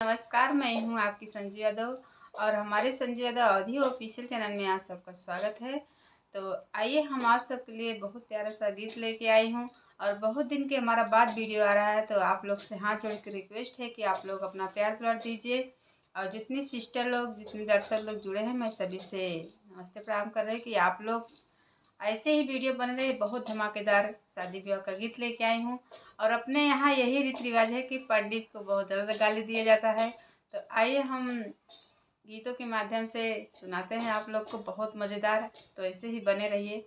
नमस्कार, मैं हूँ आपकी संजू यादव और हमारे Sanju Yadav audio official channel में आप सबका स्वागत है। तो आइए हम आप सबके लिए बहुत प्यारा सा गीत लेके आई हूँ और बहुत दिन के हमारा बाद वीडियो आ रहा है, तो आप लोग से हाथ जोड़ के रिक्वेस्ट है कि आप लोग अपना प्यार दुलार दीजिए। और जितनी सिस्टर लोग, जितने दर्शक लोग जुड़े हैं, मैं सभी से नमस्ते प्रणाम कर रहे हैं कि आप लोग ऐसे ही वीडियो बन रहे। बहुत धमाकेदार शादी ब्याह का गीत लेके आई हूँ और अपने यहाँ यही रीति रिवाज है कि पंडित को बहुत ज़्यादा गाली दिया जाता है। तो आइए हम गीतों के माध्यम से सुनाते हैं आप लोग को, बहुत मज़ेदार। तो ऐसे ही बने रहिए।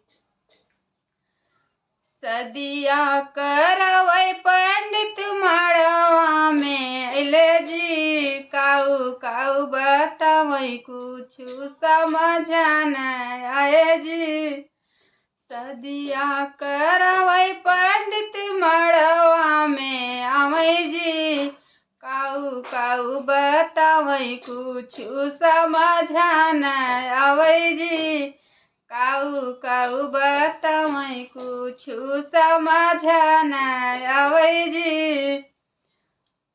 सदिया करवै पंडित मड़वा में अइले जी, काऊ काऊ बतावै कुछु समझ न आए जी। सदिया करवै पंडित मड़वा में आवै जी, काऊ काऊ बतावै कुछु समझ न आवै जी। काऊ काऊ बतावै कुछु समझ न आवै जी।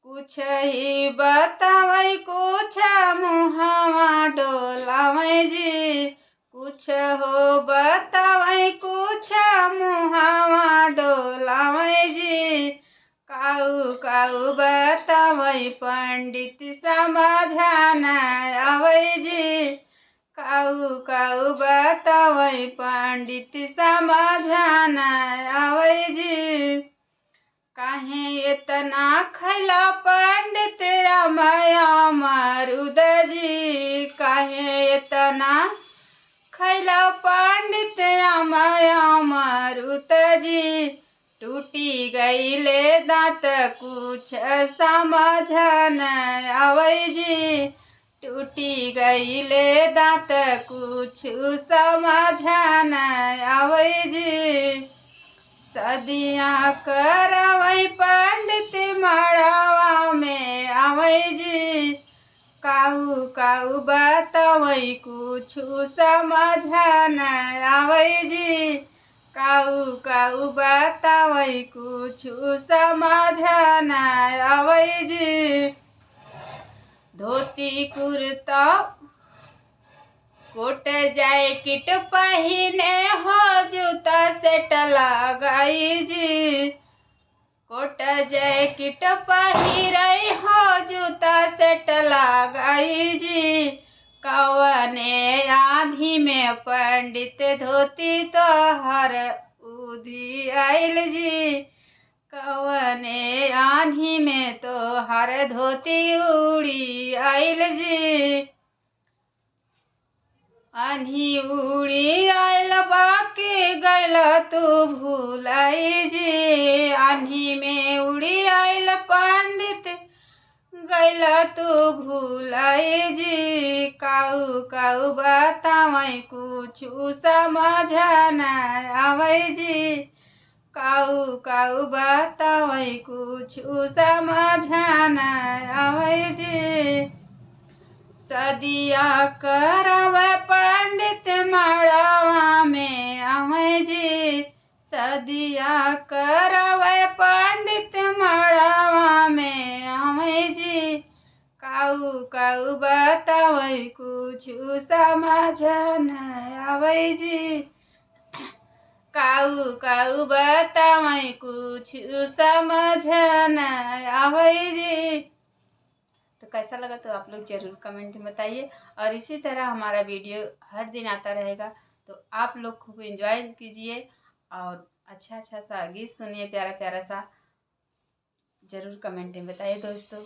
कुछ ही बतावै कुछ मुहवा डोलावै जी। कुछ हो बतावै कुछ मुहवा डोलावै जी। काऊ काऊ बतावै पंडित समझ न आवै जी। काऊ काऊ बतावै पंडित समझ न आवै जी। काहे इतना खैला पंडित अमरुद जी। काहे इतना खैला पंडित अमरुद जी। टूटी गईले दांत कुछ समझ न आवै जी। टूटी गईले दांत कुछ समझ न आवै जी। सदिया करवै पंडित मड़वा में आवै जी। काऊ काऊ बतावै कुछु समझ न आवै जी। काऊ काऊ बतावै कुछु समझ न आवै जी। धोती कुर्ता कोट जैकेट पहिने हो, जूता सेट लगाई जी। कोट जैकेट पहिरै हो, जूता सेट लगाई जी। कवने आँधी में पंडित धोती तोहर उधी आइल जी। कवने आँधी में तोहर धोती उड़ी आइल जी। आन्ही उड़ी आइल बाकी गैल तू भूलाई जी। आन्ही में उड़ी आइल पंडित गैल तू भूलाई जी। काऊ काऊ बतावै कुछु समझ न आवै जी। काऊ काऊ बतावै कुछु समझ न आवै जी। सदिया करवै पंडित मड़वा में आवै जी। सदिया करवै पंडित मड़वा में आवै जी। काऊ काऊ बतावै कुछु समझ न आवै जी। काऊ काऊ बतावै कुछु समझ न आवै जी। तो कैसा लगा तो आप लोग ज़रूर कमेंट में बताइए और इसी तरह हमारा वीडियो हर दिन आता रहेगा। तो आप लोग खूब एंजॉय कीजिए और अच्छा अच्छा सा गीत सुनिए, प्यारा प्यारा सा। ज़रूर कमेंट में बताइए दोस्तों।